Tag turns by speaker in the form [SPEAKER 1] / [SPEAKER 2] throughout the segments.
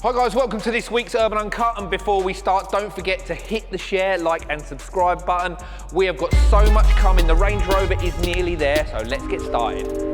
[SPEAKER 1] Hi guys, welcome to this week's Urban Uncut, and before we start, don't forget to hit the share, like and subscribe button. We have got so much coming. The Range Rover is nearly there, so let's get started.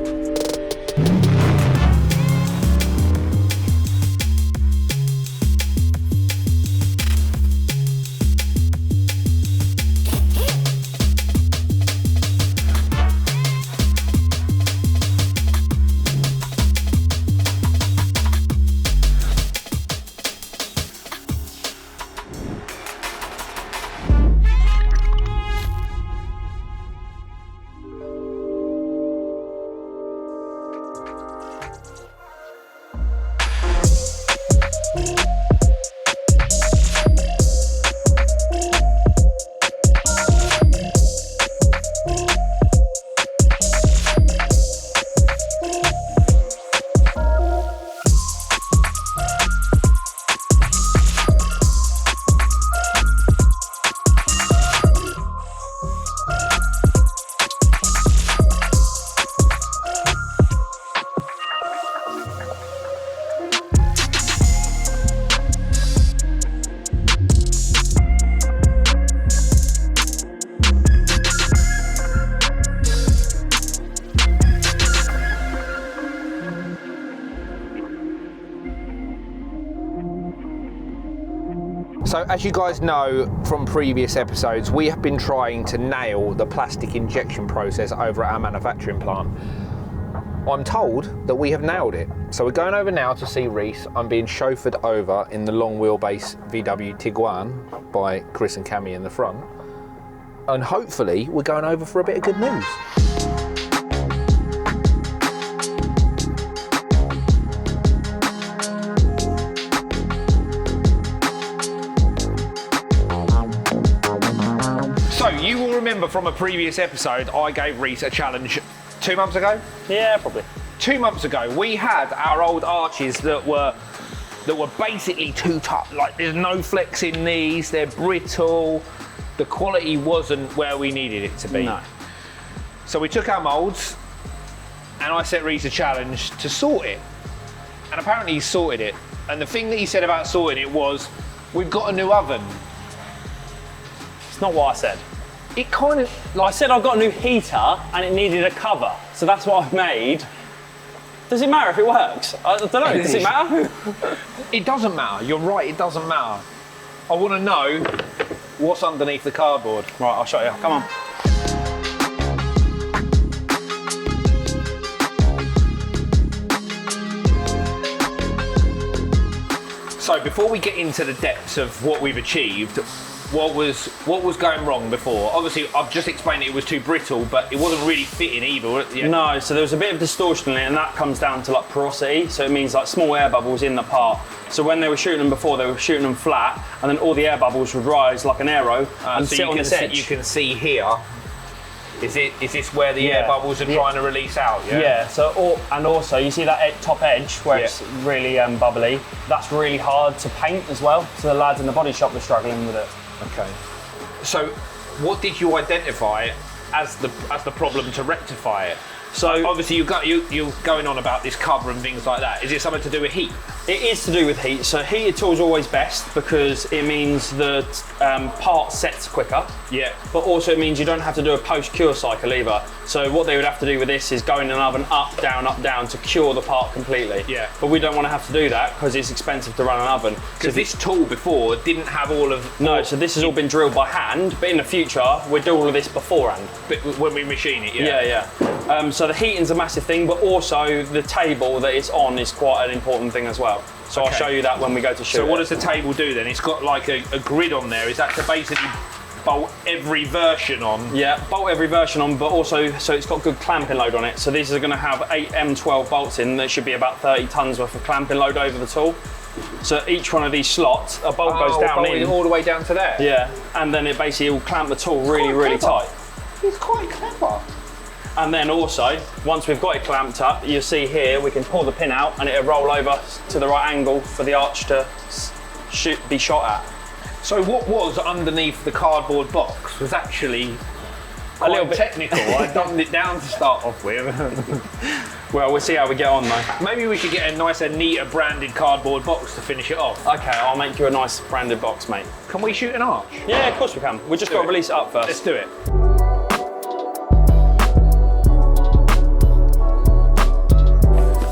[SPEAKER 1] So as you guys know from previous episodes, we have been trying to nail the plastic injection process over at our manufacturing plant. I'm told that we have nailed it. So we're going over now to see Reece. I'm being chauffeured over in the long wheelbase VW Tiguan by Chris and Cammy in the front. And hopefully we're going over for a bit of good news. So you will remember from a previous episode, I gave Reece a challenge 2 months ago?
[SPEAKER 2] Yeah, probably.
[SPEAKER 1] 2 months ago, we had our old arches that were basically too tough. Like there's no flex in these, they're brittle. The quality wasn't where we needed it to be.
[SPEAKER 2] No.
[SPEAKER 1] So we took our molds and I set Reece a challenge to sort it. And apparently he sorted it. And the thing that he said about sorting it was, we've got a new oven.
[SPEAKER 2] It's not what I said.
[SPEAKER 1] It kind of,
[SPEAKER 2] I said I've got a new heater and it needed a cover. So that's what I've made. Does it matter if it works? I don't know, does it matter?
[SPEAKER 1] It doesn't matter, you're right, it doesn't matter. I want to know what's underneath the cardboard.
[SPEAKER 2] Right, I'll show you, come on.
[SPEAKER 1] So before we get into the depths of what we've achieved, what was going wrong before? Obviously, I've just explained it was too brittle, but it wasn't really fitting either. Yeah.
[SPEAKER 2] No, so there was a bit of distortion in it, and that comes down to like porosity. So it means like small air bubbles in the part. So when they were shooting them before, they were shooting them flat, and then all the air bubbles would rise like an arrow and
[SPEAKER 1] so
[SPEAKER 2] sit on this edge.
[SPEAKER 1] You can see here. Is this where the air bubbles are trying to release out? Yeah.
[SPEAKER 2] Yeah. So and also you see that top edge where it's really bubbly. That's really hard to paint as well. So the lads in the body shop were struggling with it.
[SPEAKER 1] Okay. So, what did you identify as the problem to rectify it? So obviously you're going on about this cover and things like that. Is it something to do with heat?
[SPEAKER 2] It is to do with heat. So heated tool is always best because it means the part sets quicker.
[SPEAKER 1] Yeah.
[SPEAKER 2] But also it means you don't have to do a post-cure cycle either. So what they would have to do with this is go in an oven up, down to cure the part completely.
[SPEAKER 1] Yeah.
[SPEAKER 2] But we don't want to have to do that because it's expensive to run an oven.
[SPEAKER 1] Because this tool before didn't have all of...
[SPEAKER 2] No, so this has all been drilled by hand, but in the future we'll do all of this beforehand.
[SPEAKER 1] But when we machine it, yeah?
[SPEAKER 2] Yeah. So the heating's a massive thing, but also the table that it's on is quite an important thing as well. So I'll show you that when we go to shoot.
[SPEAKER 1] So what does the table do then? It's got like a grid on there. Is that to basically bolt every version on?
[SPEAKER 2] Yeah, bolt every version on, but also so it's got good clamping load on it. So these are going to have 8 M12 bolts in. There should be about 30 tons worth of clamping load over the tool. So each one of these slots, a bolt goes down in.
[SPEAKER 1] All the way down to there?
[SPEAKER 2] Yeah, and then it basically will clamp the tool really tight.
[SPEAKER 1] It's quite clever.
[SPEAKER 2] And then also, once we've got it clamped up, you'll see here, we can pull the pin out and it'll roll over to the right angle for the arch to be shot at.
[SPEAKER 1] So what was underneath the cardboard box was actually
[SPEAKER 2] a little bit
[SPEAKER 1] technical. I dumbed it down to start off with.
[SPEAKER 2] Well, we'll see how we get on though.
[SPEAKER 1] Maybe we could get a nicer, neater branded cardboard box to finish it off.
[SPEAKER 2] Okay, I'll make you a nice branded box, mate.
[SPEAKER 1] Can we shoot an arch?
[SPEAKER 2] Yeah, of course we can. We just got to release it up first.
[SPEAKER 1] Let's do it.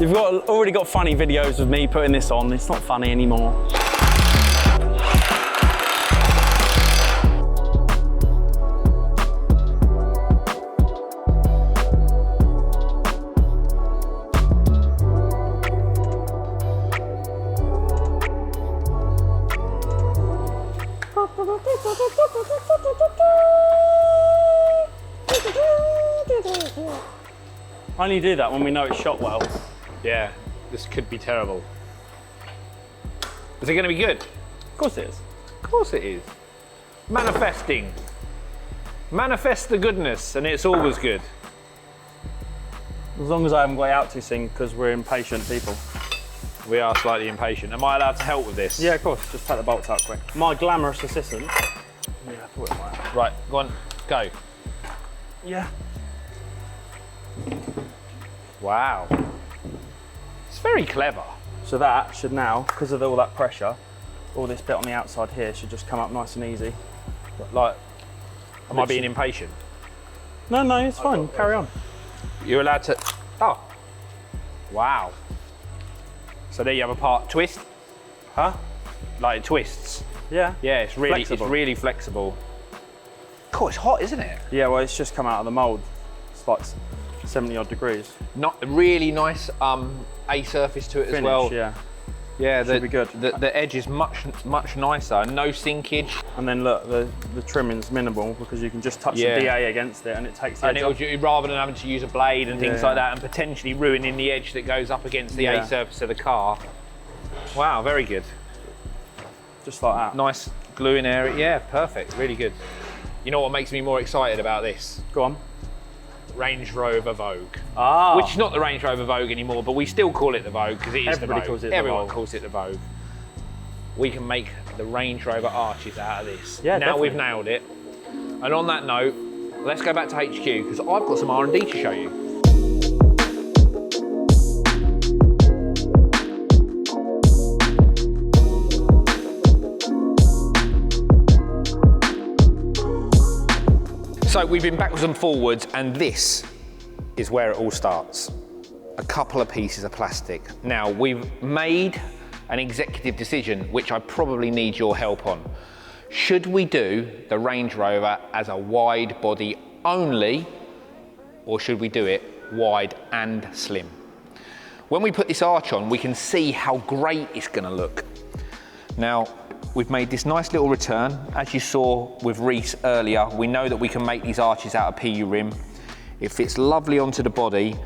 [SPEAKER 2] You've already got funny videos of me putting this on. It's not funny anymore. I only do that when we know it's shot well.
[SPEAKER 1] Yeah, this could be terrible. Is it going to be good?
[SPEAKER 2] Of course it is.
[SPEAKER 1] Of course it is. Manifesting. Manifest the goodness, and it's always good.
[SPEAKER 2] As long as I haven't got it out too soon, because we're impatient people.
[SPEAKER 1] We are slightly impatient. Am I allowed to help with this?
[SPEAKER 2] Yeah, of course. Just take the bolts out quick. My glamorous assistant. Yeah, I thought it might.
[SPEAKER 1] Right, go on, go.
[SPEAKER 2] Yeah.
[SPEAKER 1] Wow. It's very clever.
[SPEAKER 2] So that should now, because of all that pressure, all this bit on the outside here should just come up nice and easy.
[SPEAKER 1] Like, am I being impatient?
[SPEAKER 2] No, no, it's fine. Carry on.
[SPEAKER 1] You're allowed to. Oh. Wow. So there you have a part twist.
[SPEAKER 2] Huh?
[SPEAKER 1] Like it twists.
[SPEAKER 2] Yeah.
[SPEAKER 1] Yeah, it's really
[SPEAKER 2] Flexible.
[SPEAKER 1] It's really flexible. Cool, it's hot, isn't it?
[SPEAKER 2] Yeah, well, it's just come out of the mould. It's like 70 odd degrees.
[SPEAKER 1] Not really nice A surface to it
[SPEAKER 2] Finish,
[SPEAKER 1] as well.
[SPEAKER 2] Yeah.
[SPEAKER 1] Yeah,
[SPEAKER 2] Should be good.
[SPEAKER 1] The edge is much nicer. No sinkage.
[SPEAKER 2] And then look, the trimming's minimal because you can just touch the DA against it and it takes the
[SPEAKER 1] And
[SPEAKER 2] edge off.
[SPEAKER 1] rather than having to use a blade and things
[SPEAKER 2] Yeah.
[SPEAKER 1] like that and potentially ruining the edge that goes up against the
[SPEAKER 2] Yeah.
[SPEAKER 1] A surface of the car. Wow, very good.
[SPEAKER 2] Just like that.
[SPEAKER 1] Nice gluing area. Yeah, perfect. Really good. You know what makes me more excited about this?
[SPEAKER 2] Go on.
[SPEAKER 1] Range Rover Vogue.
[SPEAKER 2] Ah.
[SPEAKER 1] Which is not the Range Rover Vogue anymore, but we still call it the Vogue because it is
[SPEAKER 2] Everybody
[SPEAKER 1] the Vogue.
[SPEAKER 2] calls it the
[SPEAKER 1] Everyone
[SPEAKER 2] Vogue.
[SPEAKER 1] calls it the Vogue. We can make the Range Rover arches out of this.
[SPEAKER 2] Yeah,
[SPEAKER 1] now
[SPEAKER 2] definitely.
[SPEAKER 1] we've nailed it. And on that note, let's go back to HQ because I've got some R&D to show you. So we've been backwards and forwards, and this is where it all starts. A couple of pieces of plastic. Now, we've made an executive decision, which I probably need your help on. Should we do the Range Rover as a wide body only, or should we do it wide and slim? When we put this arch on, we can see how great it's gonna look. Now, we've made this nice little return. As you saw with Reece earlier, we know that we can make these arches out of PU rim. It fits lovely onto the body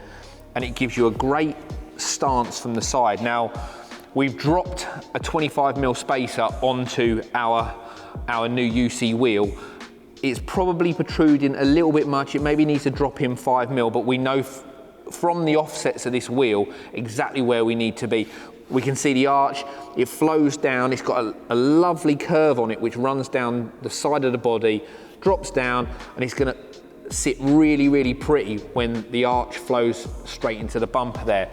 [SPEAKER 1] and it gives you a great stance from the side. Now, we've dropped a 25mm spacer onto our new UC wheel. It's probably protruding a little bit much. It maybe needs to drop in 5mm, but we know from the offsets of this wheel exactly where we need to be. We can see the arch, it flows down, it's got a lovely curve on it which runs down the side of the body, drops down, and it's gonna sit really, really pretty when the arch flows straight into the bumper there.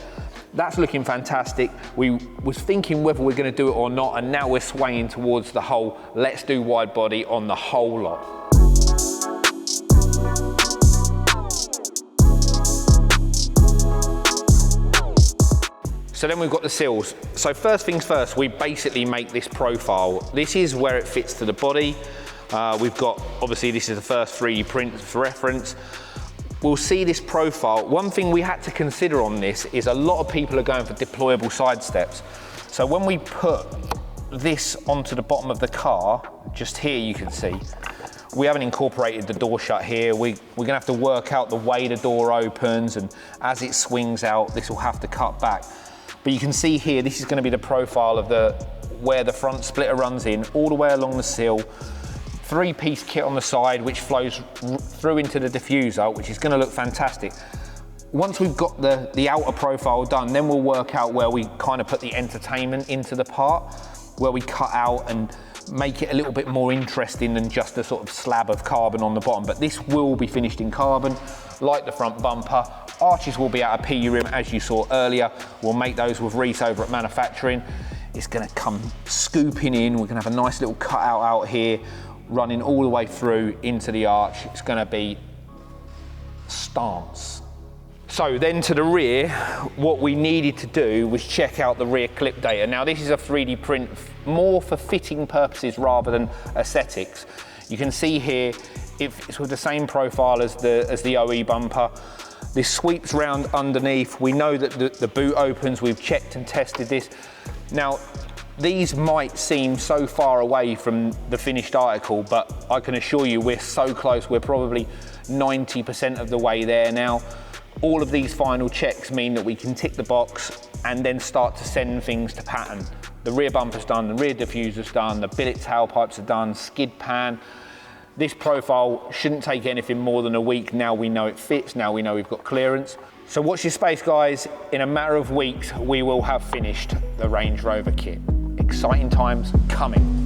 [SPEAKER 1] That's looking fantastic. We was thinking whether we're gonna do it or not, and now we're swaying towards the whole, let's do wide body on the whole lot. So then we've got the sills. So first things first, we basically make this profile. This is where it fits to the body. We've got, obviously this is the first 3D print for reference. We'll see this profile. One thing we had to consider on this is a lot of people are going for deployable side steps. So when we put this onto the bottom of the car, just here you can see, we haven't incorporated the door shut here. We're gonna have to work out the way the door opens, and as it swings out, this will have to cut back. But you can see here, this is going to be the profile of where the front splitter runs in, all the way along the sill. 3-piece kit on the side, which flows through into the diffuser, which is going to look fantastic. Once we've got the outer profile done, then we'll work out where we kind of put the entertainment into the part. where we cut out and make it a little bit more interesting than just a sort of slab of carbon on the bottom. But this will be finished in carbon, like the front bumper. Arches will be out of PU rim, as you saw earlier. We'll make those with Reece over at manufacturing. It's gonna come scooping in. We're gonna have a nice little cutout out here, running all the way through into the arch. It's gonna be stance. So then to the rear, what we needed to do was check out the rear clip data. Now this is a 3D print more for fitting purposes rather than aesthetics. You can see here, it's with the same profile as the OE bumper. This sweeps round underneath. We know that the boot opens. We've checked and tested this. Now, these might seem so far away from the finished article, but I can assure you we're so close. We're probably 90% of the way there now. All of these final checks mean that we can tick the box and then start to send things to pattern. The rear bumper's done, the rear diffuser's done, the billet tailpipes are done, skid pan. This profile shouldn't take anything more than a week. Now we know it fits, now we know we've got clearance. So watch your space, guys. In a matter of weeks, we will have finished the Range Rover kit. Exciting times coming.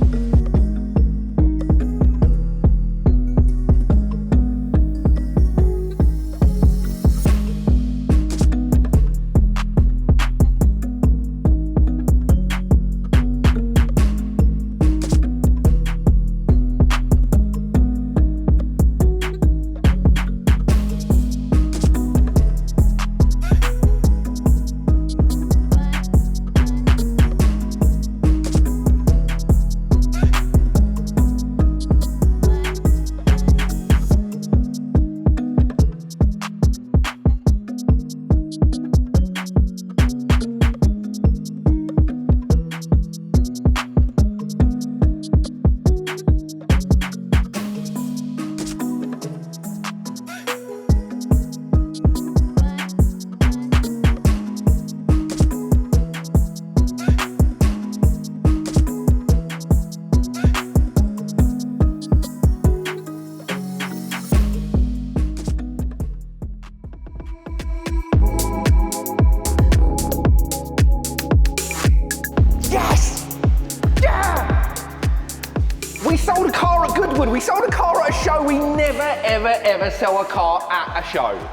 [SPEAKER 1] We sold a car at a show. We never, ever sell a car at a show.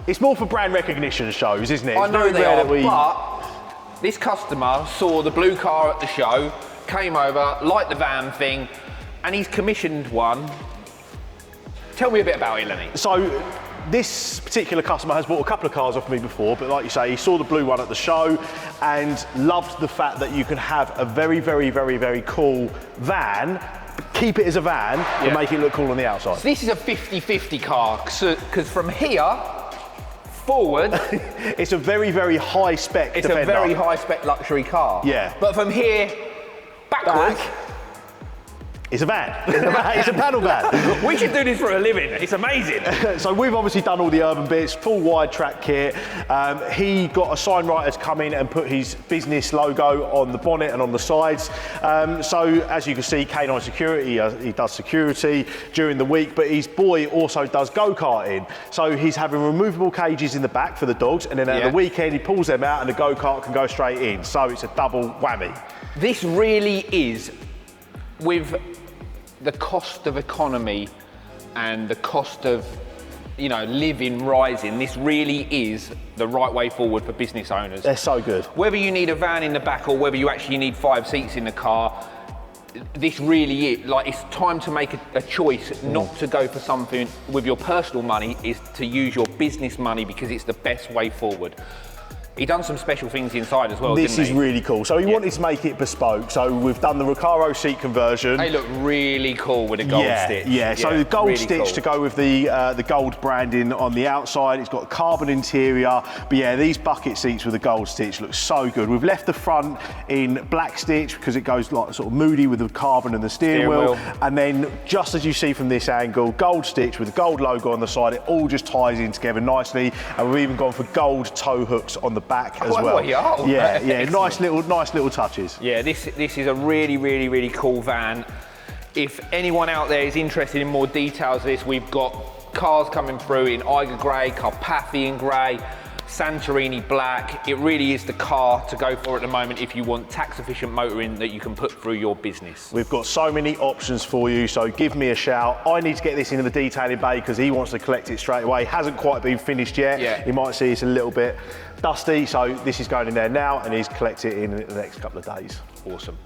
[SPEAKER 3] It's more for brand recognition shows, isn't it?
[SPEAKER 1] I know they are, but this customer saw the blue car at the show, came over, liked the van thing, and he's commissioned one. Tell me a bit about it, Lenny.
[SPEAKER 3] So, this particular customer has bought a couple of cars off me before, but like you say, he saw the blue one at the show and loved the fact that you can have a very, very, very, very cool van, keep it as a van, and make it look cool on the outside.
[SPEAKER 1] So this is a 50-50 car, because from here forward,
[SPEAKER 3] it's a very, very high spec Defender.
[SPEAKER 1] A very high spec luxury car.
[SPEAKER 3] Yeah.
[SPEAKER 1] But from here backwards,
[SPEAKER 3] it's a van. It's a panel van.
[SPEAKER 1] We should do this for a living. It's amazing.
[SPEAKER 3] So we've obviously done all the urban bits, full wide track kit. He got a sign writer to come in and put his business logo on the bonnet and on the sides. So as you can see, K9 Security, he does security during the week, but his boy also does go-karting. So he's having removable cages in the back for the dogs, and then at the weekend he pulls them out and the go-kart can go straight in. So it's a double whammy.
[SPEAKER 1] This really is, with the cost of economy and the cost of, you know, living rising, this really is the right way forward for business owners.
[SPEAKER 3] They're so good.
[SPEAKER 1] Whether you need a van in the back or whether you actually need 5 seats in the car, this really is, like, it's time to make a choice not to go for something with your personal money, is to use your business money, because it's the best way forward. He done some special things inside as well,
[SPEAKER 3] This
[SPEAKER 1] didn't
[SPEAKER 3] is really cool. So he wanted to make it bespoke. So we've done the Recaro seat conversion.
[SPEAKER 1] They look really cool with the gold stitch.
[SPEAKER 3] Yeah, so the gold
[SPEAKER 1] really
[SPEAKER 3] stitch
[SPEAKER 1] cool
[SPEAKER 3] to go with the gold branding on the outside. It's got a carbon interior. But yeah, these bucket seats with the gold stitch look so good. We've left the front in black stitch because it goes like sort of moody with the carbon and the steering wheel. And then just as you see from this angle, gold stitch with the gold logo on the side. It all just ties in together nicely. And we've even gone for gold tow hooks on the back as well. Yeah, nice little touches.
[SPEAKER 1] Yeah, this is a really cool van. If anyone out there is interested in more details of this, we've got cars coming through in Eiger Grey, Carpathian Grey, Santorini black. It really is the car to go for at the moment if you want tax efficient motoring that you can put through your business.
[SPEAKER 3] We've got so many options for you, so give me a shout. I need to get this into the detailing bay because he wants to collect it straight away. Hasn't quite been finished yet.
[SPEAKER 1] Yeah.
[SPEAKER 3] You might see it's a little bit dusty, so this is going in there now and he's collecting it in the next couple of days.
[SPEAKER 1] Awesome.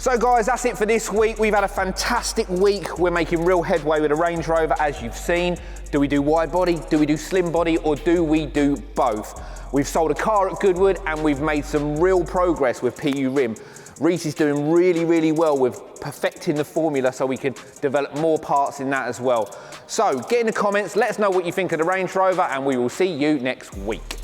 [SPEAKER 1] So guys, that's it for this week. We've had a fantastic week. We're making real headway with the Range Rover, as you've seen. Do we do wide body? Do we do slim body? Or do we do both? We've sold a car at Goodwood and we've made some real progress with PU Rim. Reece is doing really, really well with perfecting the formula so we can develop more parts in that as well. So get in the comments, let us know what you think of the Range Rover and we will see you next week.